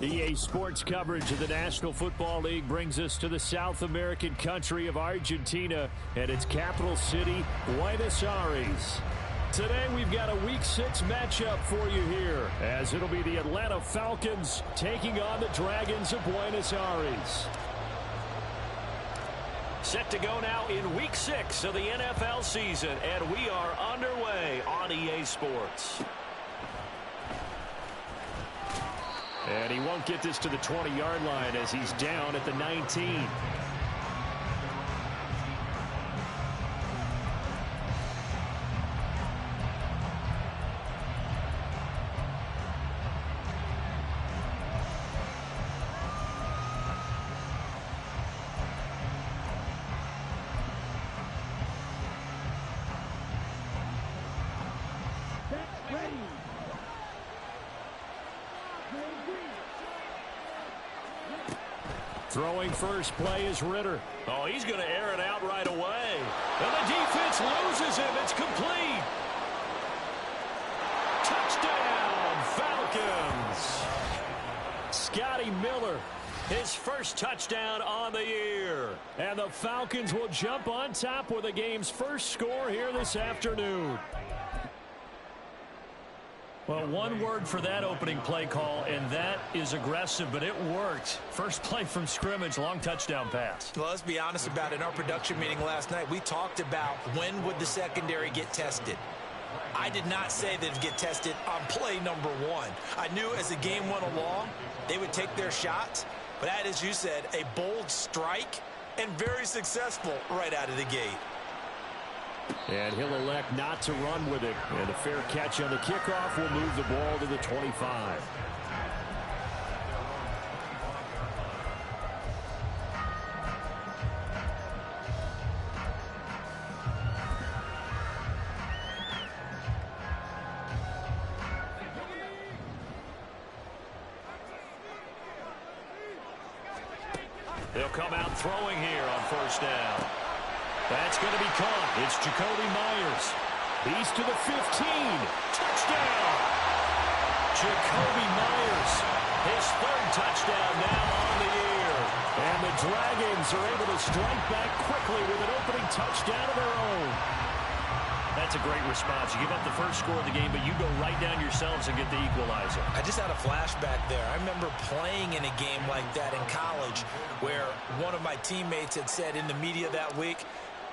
EA Sports coverage of the National Football League brings us to the South American country of Argentina and its capital city, Buenos Aires. Today we've got a Week 6 matchup for you here, as it'll be the Atlanta Falcons taking on the Dragons of Buenos Aires. Set to go now in Week 6 of the NFL season, and we are underway on EA Sports. And he won't get this to the 20-yard line as he's down at the 19. Throwing first play is Ritter. Oh, he's going to air it out right away. And the defense loses him. It's complete. Touchdown, Falcons. Scotty Miller, his first touchdown on the year. And the Falcons will jump on top with the game's first score here this afternoon. Well, one word for that opening play call, and that is aggressive, but it worked. First play from scrimmage, long touchdown pass. Well, let's be honest about it. In our production meeting last night, we talked about when would the secondary get tested. I did not say that it would get tested on play number 1. I knew as the game went along, they would take their shots. But that, as you said, a bold strike and very successful right out of the gate. And he'll elect not to run with it. And a fair catch on the kickoff will move the ball to the 25. They'll come out throwing here on first down. That's going to be caught. It's Jacoby Myers. He's to the 15. Touchdown! Jacoby Myers, his third touchdown now on the year. And the Dragons are able to strike back quickly with an opening touchdown of their own. That's a great response. You give up the first score of the game, but you go right down yourselves and get the equalizer. I just had a flashback there. I remember playing in a game like that in college where one of my teammates had said in the media that week,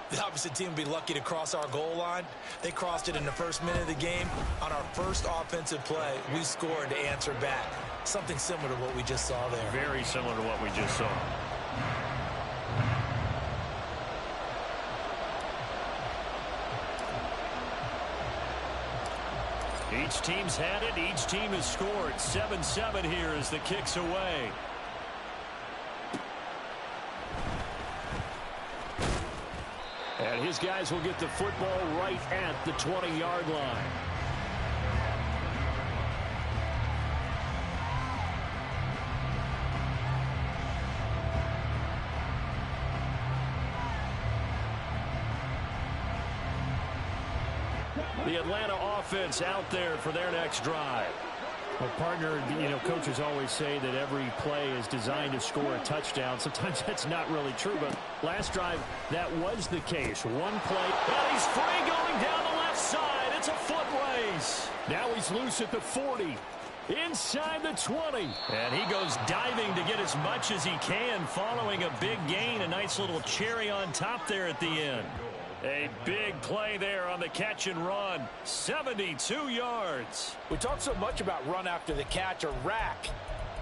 the opposite team would be lucky to cross our goal line. They crossed it in the first minute of the game. On our first offensive play, we scored to answer back. Something similar to what we just saw there. Very similar to what we just saw. Each team's had it. Each team has scored. 7-7 here as the kick's away. And his guys will get the football right at the 20-yard line. The Atlanta offense out there for their next drive. Well, partner, coaches always say that every play is designed to score a touchdown. Sometimes that's not really true, but last drive, that was the case. One play. And he's free going down the left side. It's a foot race. Now he's loose at the 40. Inside the 20. And he goes diving to get as much as he can following a big gain. A nice little cherry on top there at the end. A big play there on the catch and run. 72 yards. We talk so much about run after the catch, or rack,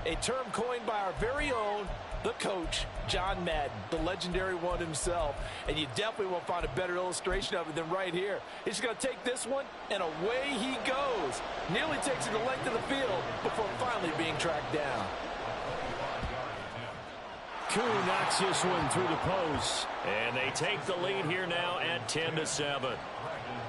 a term coined by our very own, the coach, John Madden, the legendary one himself. And you definitely won't find a better illustration of it than right here. He's going to take this one, and away he goes. Nearly takes it the length of the field before finally being tracked down. Koo knocks this one through the post. And they take the lead here now at 10-7.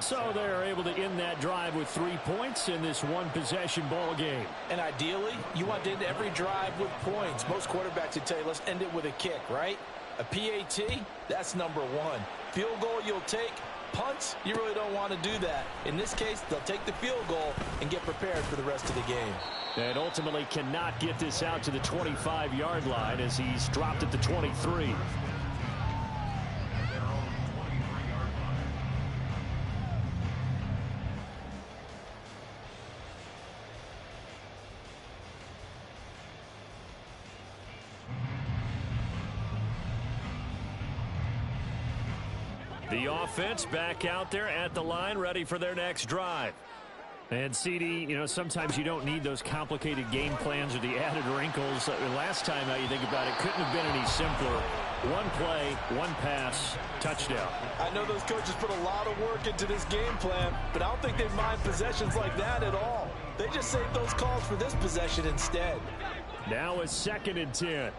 So they're able to end that drive with 3 points in this one-possession ball game. And ideally, you want to end every drive with points. Most quarterbacks would tell you, let's end it with a kick, right? A PAT, that's number 1. Field goal you'll take, Punts, you really don't want to do that. In this case, they'll take the field goal and get prepared for the rest of the game. And ultimately cannot get this out to the 25-yard line as he's dropped at the 23. The offense back out there at the line, ready for their next drive. And CD, sometimes you don't need those complicated game plans or the added wrinkles. Last time, how you think about it, couldn't have been any simpler. One play, one pass, touchdown. I know those coaches put a lot of work into this game plan, but I don't think they mind possessions like that at all. They just save those calls for this possession instead. Now it's 2nd and 10.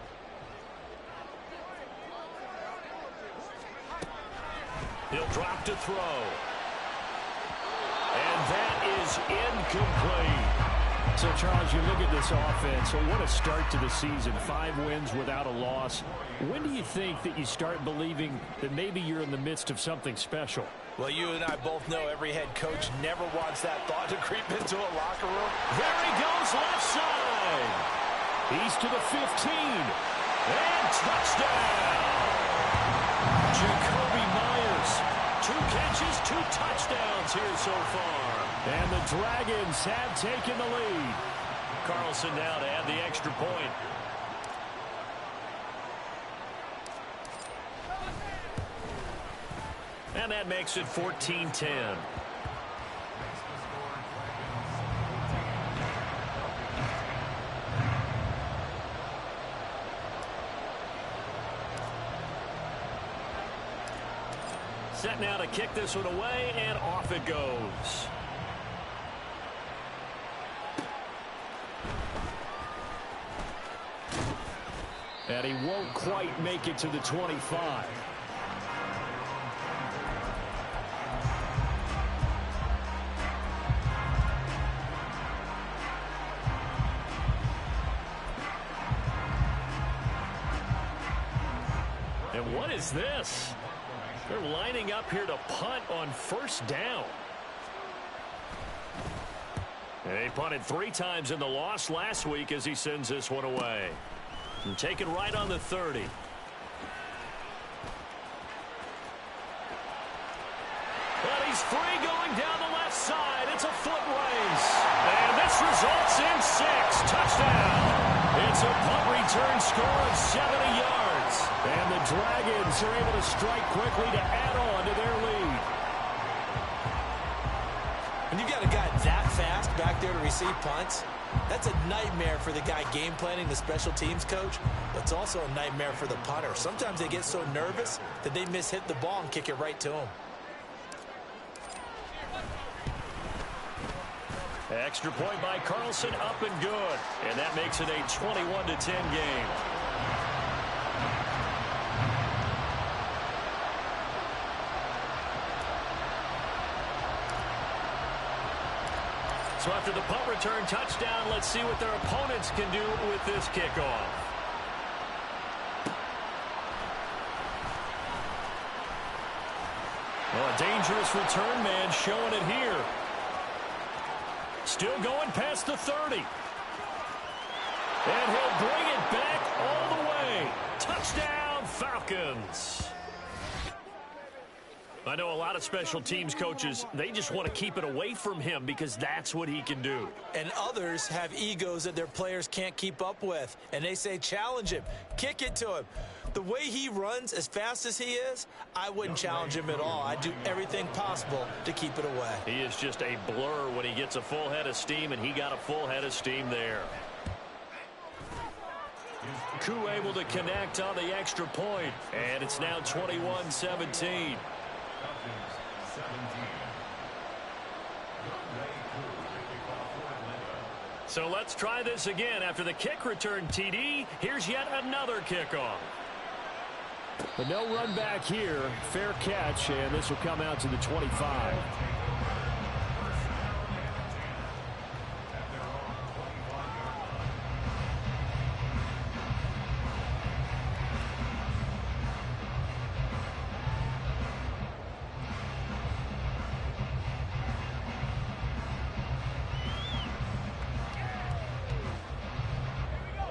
He'll drop to throw. And that is incomplete. So, Charles, you look at this offense, so what a start to the season. 5 wins without a loss. When do you think that you start believing that maybe you're in the midst of something special? Well, you and I both know every head coach never wants that thought to creep into a locker room. There he goes, left side. He's to the 15. And touchdown. Jacoby Myers. 2 catches, 2 touchdowns here so far. And the Dragons have taken the lead. Carlson now to add the extra point. And that makes it 14-10. Set now to kick this one away, and off it goes. And he won't quite make it to the 25. And what is this? They're lining up here to punt on 1st down. And he punted 3 times in the loss last week as he sends this one away. And taken right on the 30. But he's free going down the left side. It's a foot race. And this results in 6. Touchdown. It's a punt return score of 70 yards. And the Dragons are able to strike quickly to add on to their lead. When you've got a guy that fast back there to receive punts, that's a nightmare for the guy game planning, the special teams coach, but it's also a nightmare for the punter. Sometimes they get so nervous that they mishit the ball and kick it right to him. Extra point by Carlson, up and good. And that makes it a 21-10 game. So after the punt return touchdown, let's see what their opponents can do with this kickoff. Well, a dangerous return man showing it here. Still going past the 30. And he'll bring it back all the way. Touchdown, Falcons. I know a lot of special teams coaches, they just want to keep it away from him because that's what he can do. And others have egos that their players can't keep up with. And they say, challenge him, kick it to him. The way he runs, as fast as he is, I wouldn't challenge him at all. I'd do everything possible to keep it away. He is just a blur when he gets a full head of steam, and he got a full head of steam there. Koo able to connect on the extra point, and it's now 21-17. So let's try this again. After the kick return TD, here's yet another kickoff. But no run back here. Fair catch, and this will come out to the 25.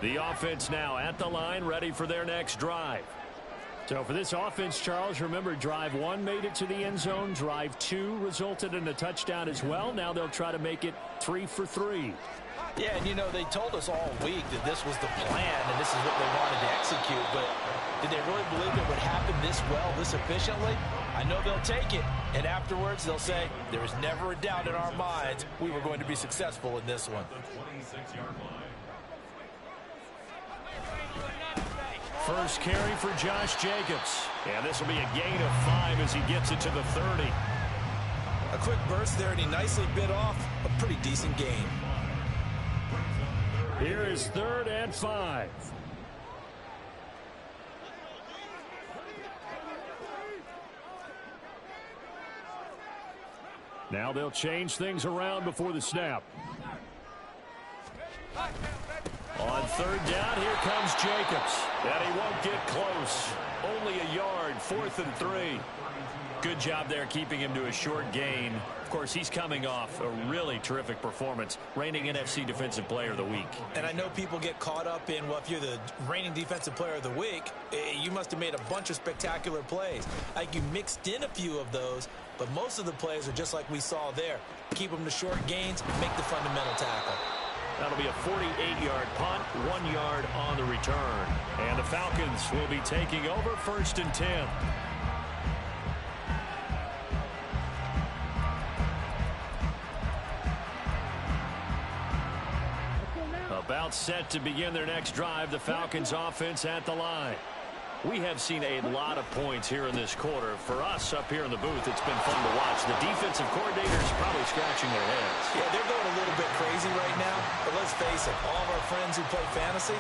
The offense now at the line, ready for their next drive. So for this offense, Charles, remember, drive 1 made it to the end zone. Drive 2 resulted in a touchdown as well. Now they'll try to make it 3 for 3. Yeah, and, you know, they told us all week that this was the plan and this is what they wanted to execute. But did they really believe it would happen this well, this efficiently? I know they'll take it. And afterwards, they'll say, there was never a doubt in our minds we were going to be successful in this one. First carry for Josh Jacobs. And this will be a gain of 5 as he gets it to the 30. A quick burst there, and he nicely bit off a pretty decent gain. Here is 3rd and 5. Now they'll change things around before the snap. On 3rd down, here comes Jacobs. And he won't get close. Only a yard, 4th and 3. Good job there keeping him to a short gain. Of course, he's coming off a really terrific performance, reigning NFC Defensive Player of the Week. And I know people get caught up in, well, if you're the reigning Defensive Player of the Week, you must have made a bunch of spectacular plays. Like, you mixed in a few of those, but most of the plays are just like we saw there. Keep them to short gains, make the fundamental tackle. That'll be a 48-yard punt, 1 yard on the return. And the Falcons will be taking over 1st and 10. About set to begin their next drive, the Falcons offense at the line. We have seen a lot of points here in this quarter. For us up here in the booth, it's been fun to watch. The defensive coordinators probably scratching their heads. Yeah, they're going a little bit crazy right now. But let's face it, all of our friends who play fantasy,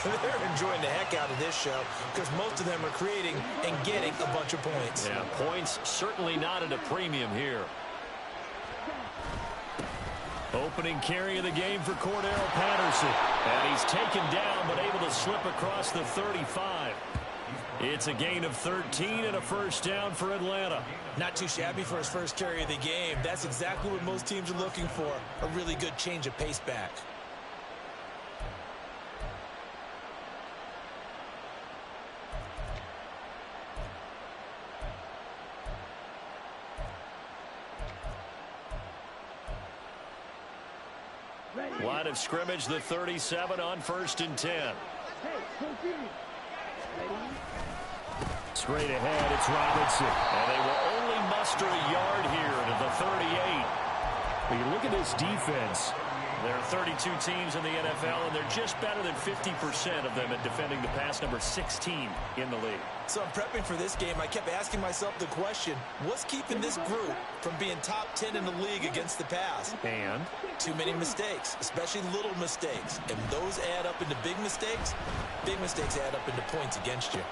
they're enjoying the heck out of this show because most of them are creating and getting a bunch of points. Yeah, points certainly not at a premium here. Opening carry of the game for Cordero Patterson. And he's taken down but able to slip across the 35. It's a gain of 13 and a 1st down for Atlanta. Not too shabby for his first carry of the game. That's exactly what most teams are looking for. A really good change of pace back. Line of scrimmage, the 37 on 1st and 10. Straight ahead, it's Robinson. And they will only muster a yard here to the 38. When you look at this defense, there are 32 teams in the NFL, and they're just better than 50% of them at defending the pass, number 16 in the league. So I'm prepping for this game. I kept asking myself the question, what's keeping this group from being top 10 in the league against the pass? And too many mistakes, especially little mistakes. And those add up into big mistakes. Big mistakes add up into points against you.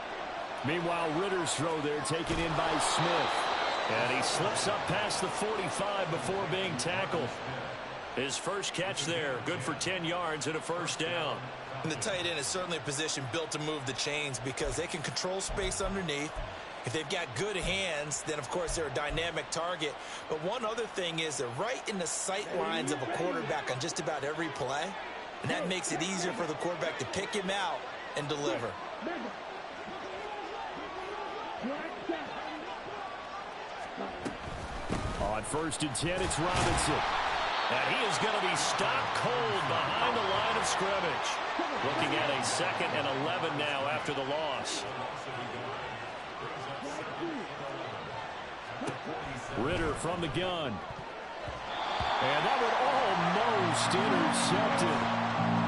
Meanwhile, Ritter's throw there taken in by Smith. And he slips up past the 45 before being tackled. His first catch there, good for 10 yards and a 1st down. And the tight end is certainly a position built to move the chains because they can control space underneath. If they've got good hands, then, of course, they're a dynamic target. But one other thing is they're right in the sight lines of a quarterback on just about every play. And that makes it easier for the quarterback to pick him out and deliver. On 1st and 10, it's Robinson. And he is going to be stopped cold behind the line of scrimmage. Looking at a 2nd and 11 now after the loss. Ritter from the gun. And that one almost intercepted.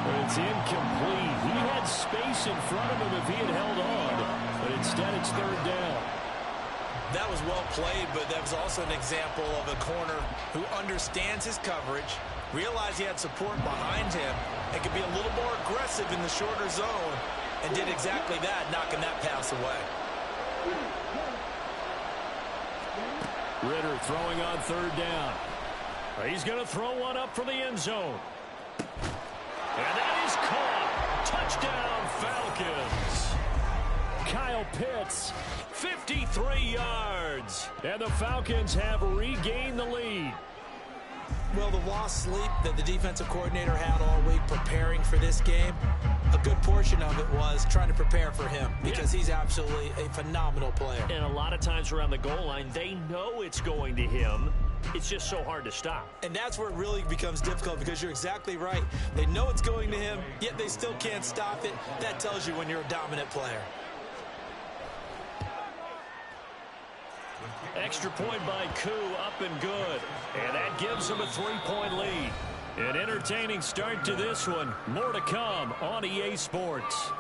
But it's incomplete. He had space in front of him if he had held on. But instead it's 3rd down. That was well played, but that was also an example of a corner who understands his coverage, realized he had support behind him, and could be a little more aggressive in the shorter zone, and did exactly that, knocking that pass away. Ritter throwing on 3rd down. He's going to throw one up for the end zone. And that is caught. Touchdown, Falcons. Kyle Pitts, 53 yards. And the Falcons have regained the lead. Well, the lost sleep that the defensive coordinator had all week preparing for this game, a good portion of it was trying to prepare for him because he's absolutely a phenomenal player. And a lot of times around the goal line, they know it's going to him. It's just so hard to stop. And that's where it really becomes difficult because you're exactly right. They know it's going to him, yet they still can't stop it. That tells you when you're a dominant player. Extra point by Koo, up and good. And that gives them a 3-point lead. An entertaining start to this one. More to come on EA Sports.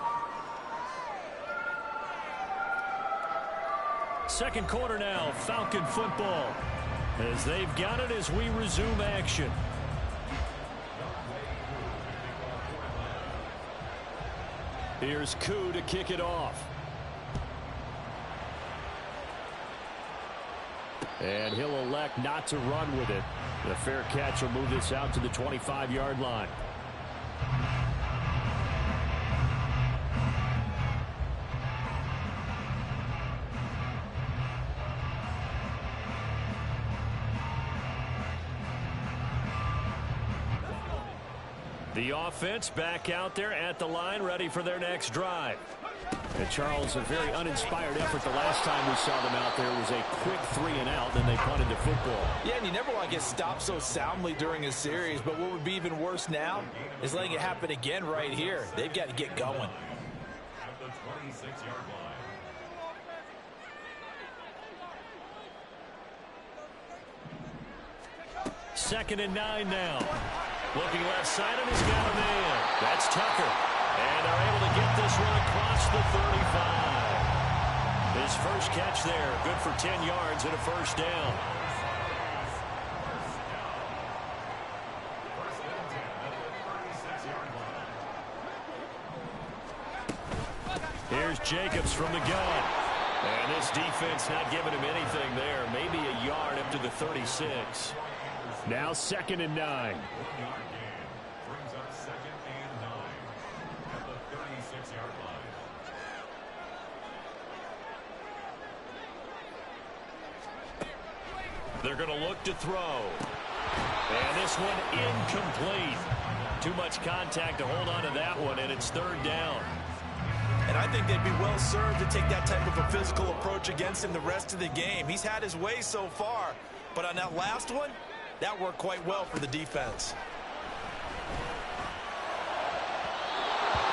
Second quarter now, Falcon football. As they've got it as we resume action. Here's Koo to kick it off. And he'll elect not to run with it. The fair catch will move this out to the 25-yard line. The offense back out there at the line, ready for their next drive. And Charles, a very uninspired effort the last time we saw them out there was a quick 3-and-out, then they punted the football. Yeah, and you never want to get stopped so soundly during a series, but what would be even worse now is letting it happen again right here. They've got to get going. At the 26-yard line. Second and 9 now. Looking left side, and he's got a man. That's Tucker. And they're able to get this one across the 35. His first catch there, good for 10 yards and a first down. Here's Jacobs from the gun. And this defense not giving him anything there. Maybe a yard up to the 36. Now second and 9. Brings up second and 9 at the 36-yard line. They're going to look to throw. And this one incomplete. Too much contact to hold on to that one, and it's third down. And I think they'd be well served to take that type of a physical approach against him the rest of the game. He's had his way so far, but on that last one, that worked quite well for the defense.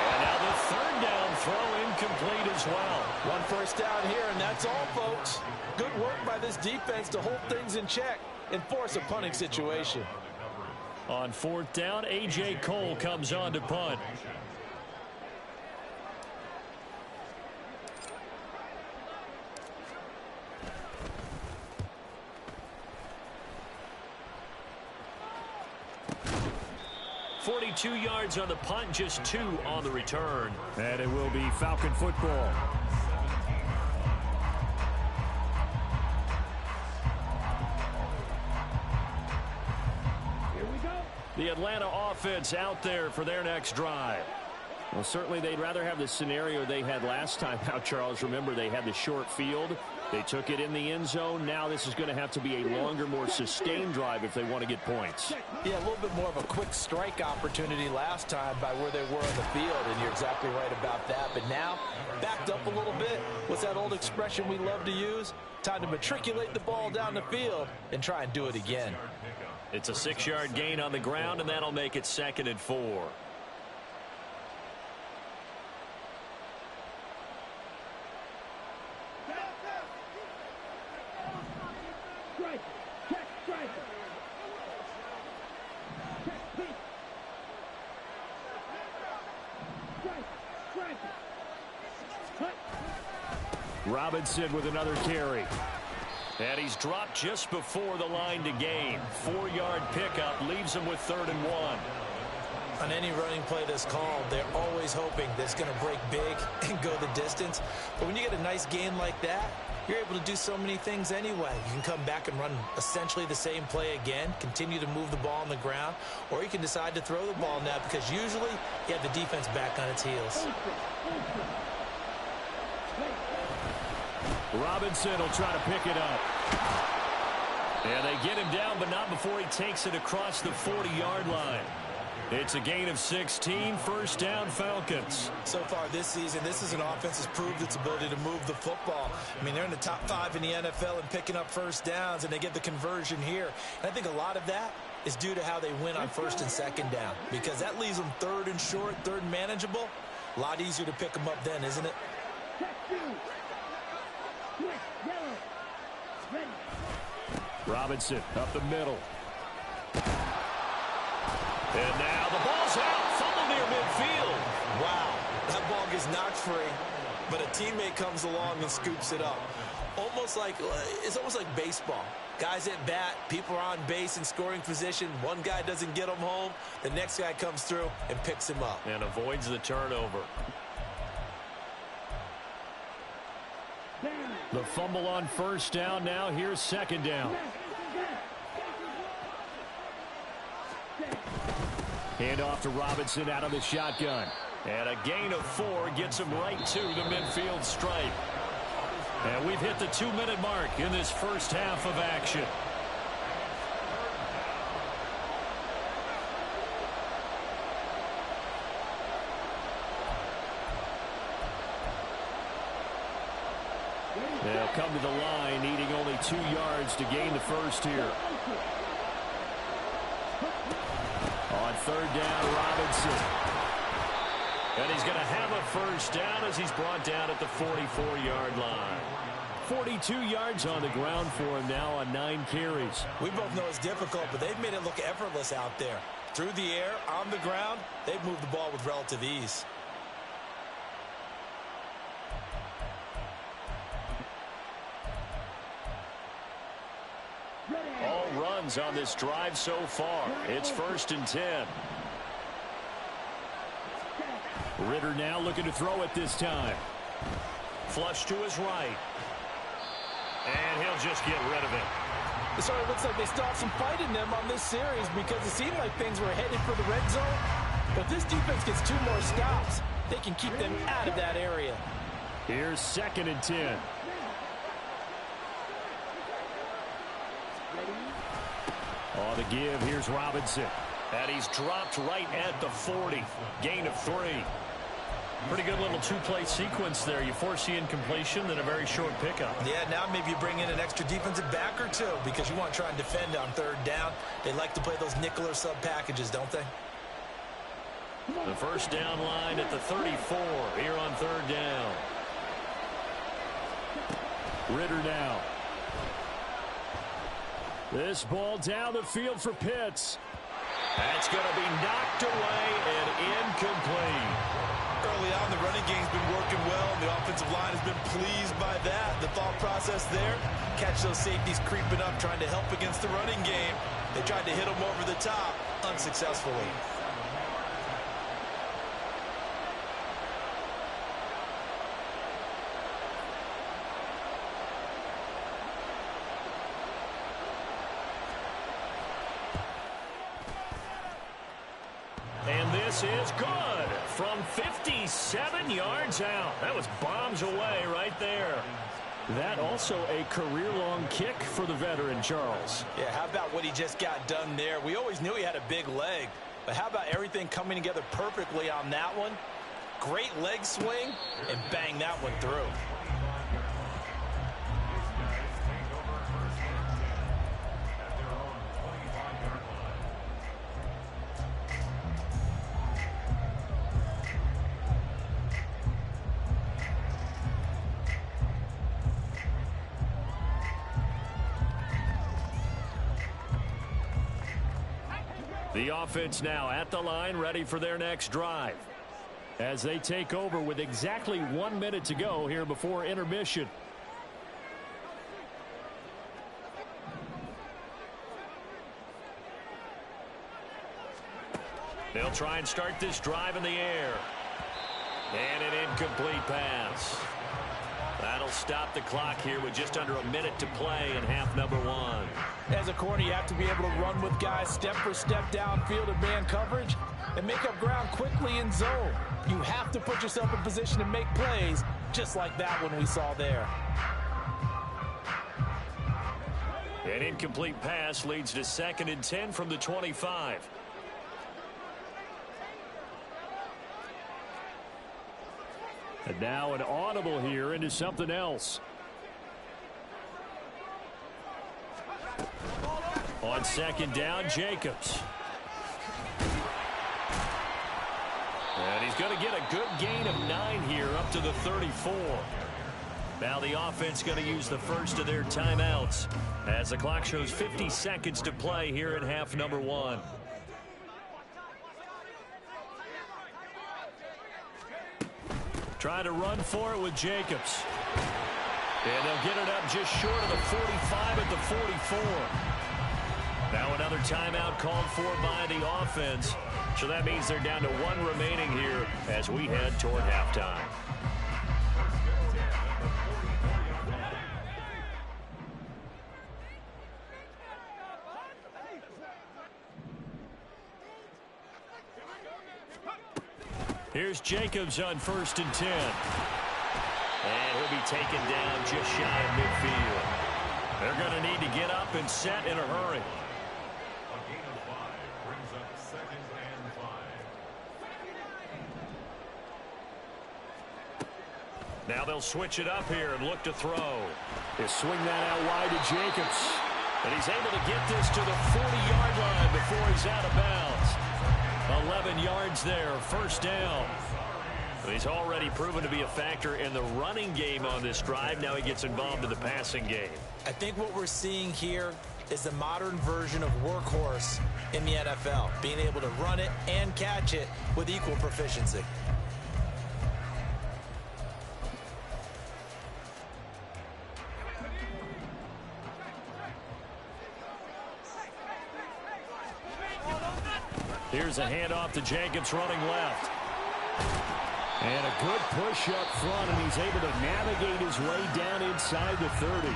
And now the third down throw incomplete as well. One first down here, and that's all, folks. Good work by this defense to hold things in check and force a punting situation. On fourth down, A.J. Cole comes on to punt. .42 yards on the punt, just 2 on the return. And it will be Falcon football. Here we go. The Atlanta offense out there for their next drive. Well, certainly they'd rather have the scenario they had last time out, Charles. Remember, they had the short field. They took it in the end zone. Now this is going to have to be a longer, more sustained drive if they want to get points. Yeah, a little bit more of a quick strike opportunity last time by where they were on the field, and you're exactly right about that. But now, backed up a little bit. What's that old expression we love to use? Time to matriculate the ball down the field and try and do it again. It's a 6-yard gain on the ground, and that'll make it 2nd and 4. Robinson with another carry. And he's dropped just before the line to gain. 4-yard pickup leaves him with 3rd and 1. On any running play that's called, they're always hoping that it's going to break big and go the distance. But when you get a nice gain like that, you're able to do so many things anyway. You can come back and run essentially the same play again, continue to move the ball on the ground, or you can decide to throw the ball now because usually you have the defense back on its heels. Robinson will try to pick it up. And they get him down, but not before he takes it across the 40-yard line. It's a gain of 16, first down Falcons. So far this season, this is an offense that's proved its ability to move the football. I mean, they're in the top 5 in the NFL in picking up first downs, and they get the conversion here. And I think a lot of that is due to how they win on first and second down, because that leaves them third and short, third and manageable. A lot easier to pick them up then, isn't it? Robinson up the middle. And now the ball's out. Fumble near midfield. Wow, that ball gets knocked free, but a teammate comes along and scoops it up. It's almost like baseball. Guys at bat, people are on base in scoring position. One guy doesn't get him home. The next guy comes through and picks him up. And avoids the turnover. The fumble on first down. Now here's second down. Hand off to Robinson out of the shotgun. And a gain of 4 gets him right to the midfield stripe. And we've hit the 2-minute mark in this first half of action. They'll come to the line, needing only 2 yards to gain the first here. On third down, Robinson. And he's going to have a first down as he's brought down at the 44-yard line. 42 yards on the ground for him now on 9 carries. We both know it's difficult, but they've made it look effortless out there. Through the air, on the ground, they've moved the ball with relative ease. All runs on this drive so far. It's 1st and 10. Ritter now looking to throw it this time. Flush to his right. And he'll just get rid of it. It sort of looks like they still have some fight in them on this series because it seemed like things were headed for the red zone. But this defense gets 2 more stops. They can keep them out of that area. Here's 2nd and 10. On the give, here's Robinson. And he's dropped right at the 40. Gain of 3. Pretty good little 2-play sequence there. You force the incompletion, then a very short pickup. Yeah, now maybe you bring in an extra defensive back or 2 because you want to try and defend on third down. They like to play those nickel or sub packages, don't they? The first down line at the 34 here on third down. Ritter now. This ball down the field for Pitts. That's going to be knocked away and incomplete. Early on, the running game's been working well, and the offensive line has been pleased by that. The thought process there, catch those safeties creeping up, trying to help against the running game. They tried to hit them over the top, unsuccessfully. And this is good from 57 yards out. That was bombs away right there. That also a career-long kick for the veteran, Charles. Yeah, how about what he just got done there? We always knew he had a big leg, but how about everything coming together perfectly on that one? Great leg swing, and bang that one through. The offense now at the line, ready for their next drive. As they take over with exactly 1 minute to go here before intermission. They'll try and start this drive in the air. And an incomplete pass. That'll stop the clock here with just under a minute to play in half number 1. As a corner, you have to be able to run with guys step for step downfield in man coverage and make up ground quickly in zone. You have to put yourself in position to make plays, just like that one we saw there. An incomplete pass leads to 2nd and 10 from the 25. And now an audible here into something else. On second down, Jacobs. And he's going to get a good gain of 9 here up to the 34. Now the offense going to use the first of their timeouts as the clock shows 50 seconds to play here in half number 1. Try to run for it with Jacobs. And they'll get it up just short of the 45 at the 44. Now another timeout called for by the offense. So that means they're down to 1 remaining here as we head toward halftime. Here's Jacobs on 1st and 10. And he'll be taken down just shy of midfield. They're going to need to get up and set in a hurry. A gain of 5 brings up 2nd and 5. Now they'll switch it up here and look to throw. They swing that out wide to Jacobs. And he's able to get this to the 40-yard line before he's out of bounds. 11 yards there, 1st down. He's already proven to be a factor in the running game on this drive. Now he gets involved in the passing game. I think what we're seeing here is the modern version of workhorse in the NFL, being able to run it and catch it with equal proficiency. Here's a handoff to Jacobs running left. And a good push up front, and he's able to navigate his way down inside the 30.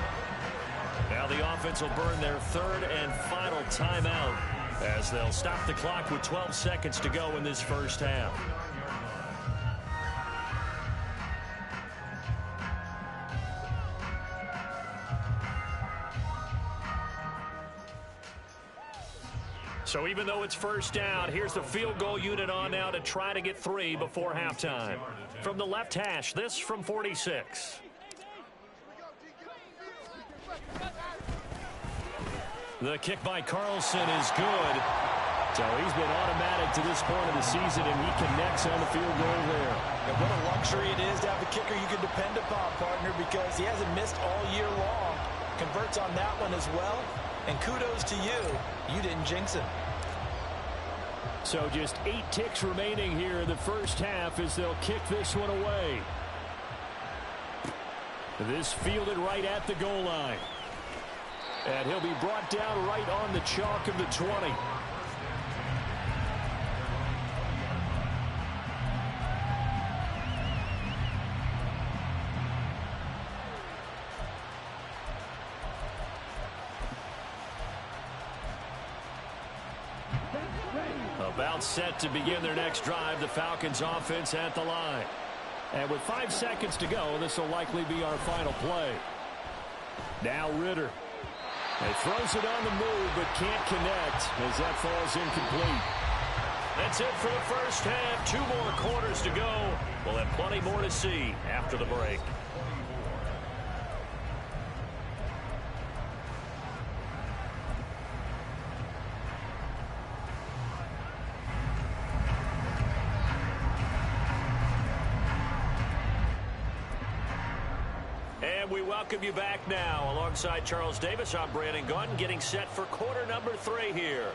Now the offense will burn their 3rd and final timeout as they'll stop the clock with 12 seconds to go in this first half. So even though it's 1st down, here's the field goal unit on now to try to get 3 before halftime. From the left hash, this from 46. The kick by Carlson is good. So he's been automatic to this point of the season, and he connects on the field goal there. And what a luxury it is to have a kicker you can depend upon, partner, because he hasn't missed all year long. Converts on that one as well. And kudos to you. You didn't jinx him. So just 8 ticks remaining here in the first half as they'll kick this one away. This fielded right at the goal line. And he'll be brought down right on the chalk of the 20. About set to begin their next drive, the Falcons offense at the line. And with 5 seconds to go, this will likely be our final play. Now Ritter. He throws it on the move, but can't connect as that falls incomplete. That's it for the first half. 2 more quarters to go. We'll have plenty more to see after the break. And we welcome you back now. Alongside Charles Davis, I'm Brandon Gaudin, getting set for quarter number 3 here.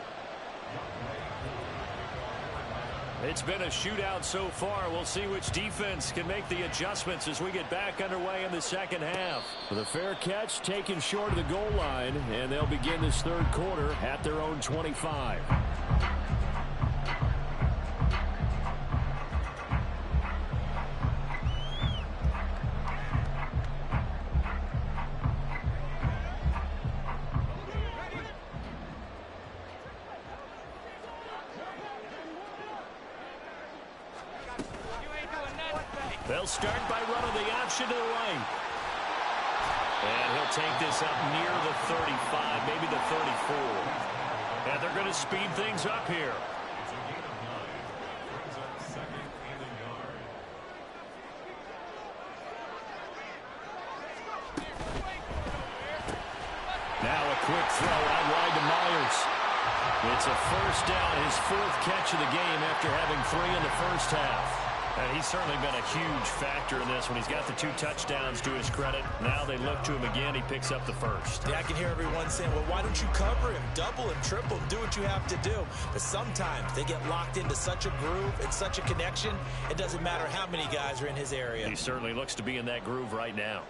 It's been a shootout so far. We'll see which defense can make the adjustments as we get back underway in the second half. With a fair catch taken short of the goal line, and they'll begin this 3rd quarter at their own 25. They'll start by running the option to the right. And he'll take this up near the 35, maybe the 34. And they're going to speed things up here. It's a gain of 9. Brings up 2nd and a yard. Now a quick throw out wide to Myers. It's a first down, his fourth catch of the game after having 3 in the first half. And he's certainly been a huge factor in this when he's got the 2 touchdowns to his credit. Now they look to him again. He picks up the first. Yeah, I can hear everyone saying, well, why don't you cover him, double him, triple him, do what you have to do. But sometimes they get locked into such a groove and such a connection, it doesn't matter how many guys are in his area. He certainly looks to be in that groove right now.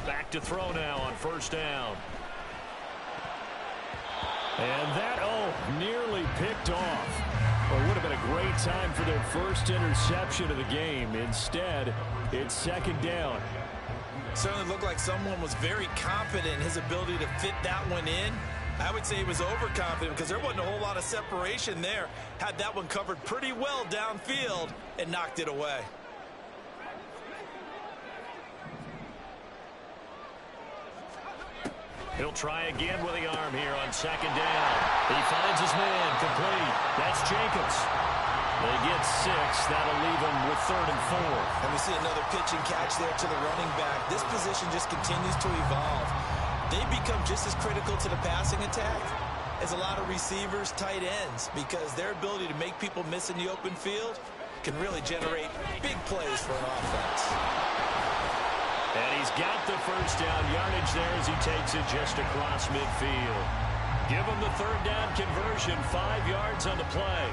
Back to throw now on first down. And that, nearly picked off. Well, it would have been a great time for their first interception of the game. Instead, it's second down. Certainly looked like someone was very confident in his ability to fit that one in. I would say he was overconfident because there wasn't a whole lot of separation there. Had that one covered pretty well downfield and knocked it away. He'll try again with the arm here on second down. He finds his man complete. That's Jacobs. They get 6. That'll leave him with 3rd and 4. And we see another pitch and catch there to the running back. This position just continues to evolve. They become just as critical to the passing attack as a lot of receivers, tight ends, because their ability to make people miss in the open field can really generate big plays for an offense. And he's got the first down yardage there as he takes it just across midfield. Give him the 3rd down conversion, 5 yards on the play.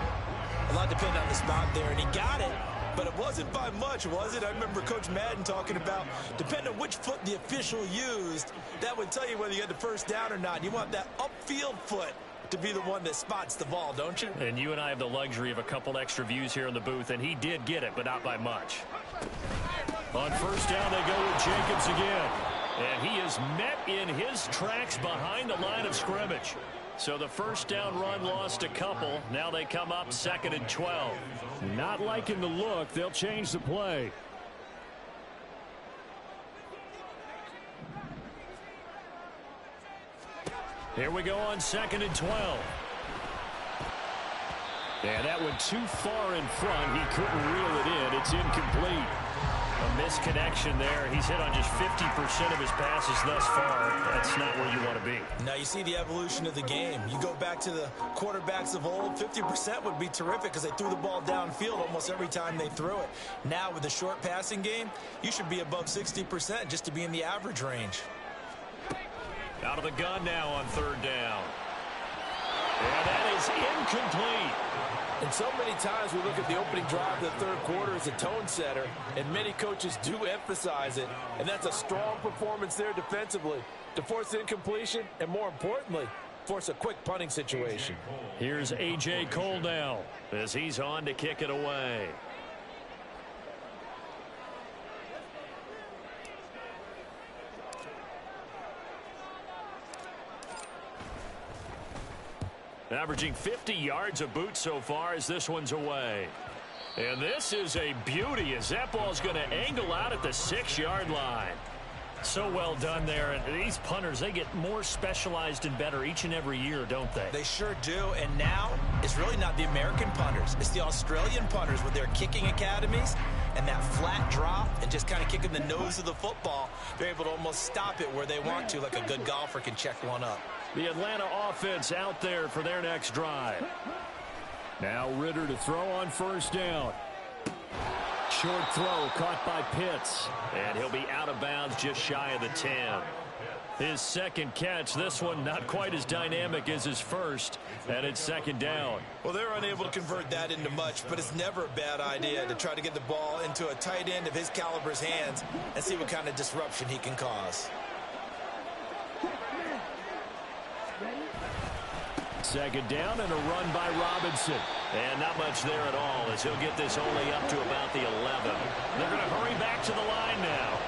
A lot depended on the spot there, and he got it, but it wasn't by much, was it? I remember Coach Madden talking about, depending on which foot the official used, that would tell you whether you had the first down or not. You want that upfield foot to be the one that spots the ball, don't you? And you and I have the luxury of a couple extra views here in the booth, and he did get it, but not by much. On first down, they go with Jacobs again. And he is met in his tracks behind the line of scrimmage. So the first down run lost a couple. Now they come up 2nd and 12. Not liking the look. They'll change the play. Here we go on 2nd and 12. And that went too far in front. He couldn't reel it in. It's incomplete. A misconnection there. He's hit on just 50% of his passes thus far. That's not where you want to be. Now you see the evolution of the game. You go back to the quarterbacks of old, 50% would be terrific because they threw the ball downfield almost every time they threw it. Now with the short passing game, you should be above 60% just to be in the average range. Out of the gun now on 3rd down. And that is incomplete. And so many times we look at the opening drive of the 3rd quarter as a tone setter, and many coaches do emphasize it. And that's a strong performance there defensively to force incompletion and, more importantly, force a quick punting situation. Here's A.J. Cole now as he's on to kick it away. Averaging 50 yards a boot so far as this one's away. And this is a beauty as that ball's going to angle out at the 6-yard line. So well done there. And these punters, they get more specialized and better each and every year, don't they? They sure do. And now it's really not the American punters. It's the Australian punters with their kicking academies and that flat drop and just kind of kicking the nose of the football. They're able to almost stop it where they want to, like a good golfer can check one up. The Atlanta offense out there for their next drive. Now Ritter to throw on first down. Short throw caught by Pitts. And he'll be out of bounds just shy of the 10. His second catch, this one not quite as dynamic as his first, and it's 2nd down. Well, they're unable to convert that into much, but it's never a bad idea to try to get the ball into a tight end of his caliber's hands and see what kind of disruption he can cause. 2nd down and a run by Robinson. And not much there at all as he'll get this only up to about the 11. They're going to hurry back to the line now.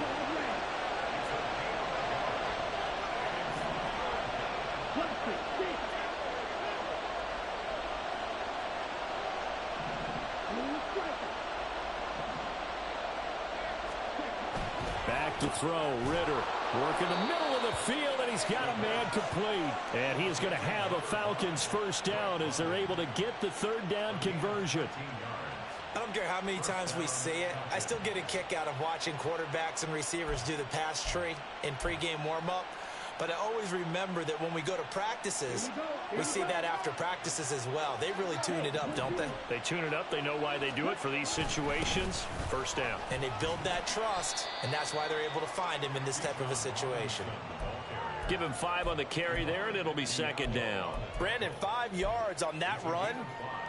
Back to throw. Ritter working the middle of the field And he's got a man complete. And he is going to have a Falcons first down as they're able to get the third down conversion. I don't care how many times we see it. I still get a kick out of watching quarterbacks and receivers do the pass tree in pregame warm-up. But I always remember that when we go to practices, we see that after practices as well. They really tune it up, don't they? They tune it up. They know why they do it for these situations. First down. And they build that trust, and that's why they're able to find him in this type of a situation. Give him 5 on the carry there, and it'll be second down. Brandon, 5 yards on that run.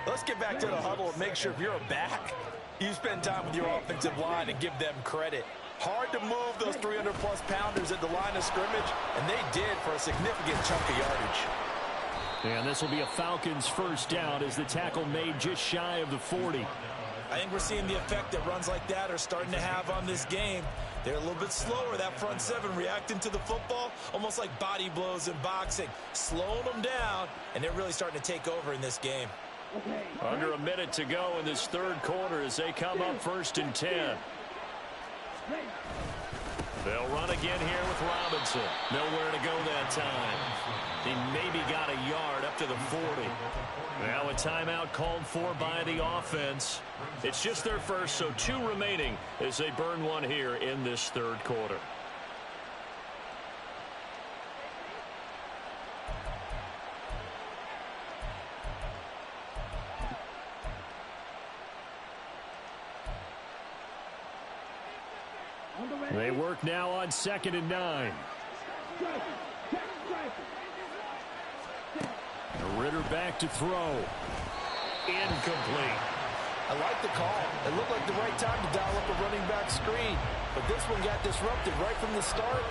Let's get back to the huddle and make sure if you're a back, you spend time with your offensive line and give them credit. Hard to move those 300-plus pounders at the line of scrimmage, and they did for a significant chunk of yardage. And this will be a Falcons first down as the tackle made just shy of the 40. I think we're seeing the effect that runs like that are starting to have on this game. They're a little bit slower, that front seven, reacting to the football, almost like body blows in boxing, slowing them down, and they're really starting to take over in this game. Under a minute to go in this third quarter as they come up 1st and 10. They'll run again here with Robinson. Nowhere to go that time. He maybe got a yard up to the 40. Now a timeout called for by the offense. It's just their first, so 2 remaining as they burn one here in this third quarter. They work now on 2nd and 9. Ritter back to throw. Incomplete. I like the call. It looked like the right time to dial up a running back screen. But this one got disrupted right from the start.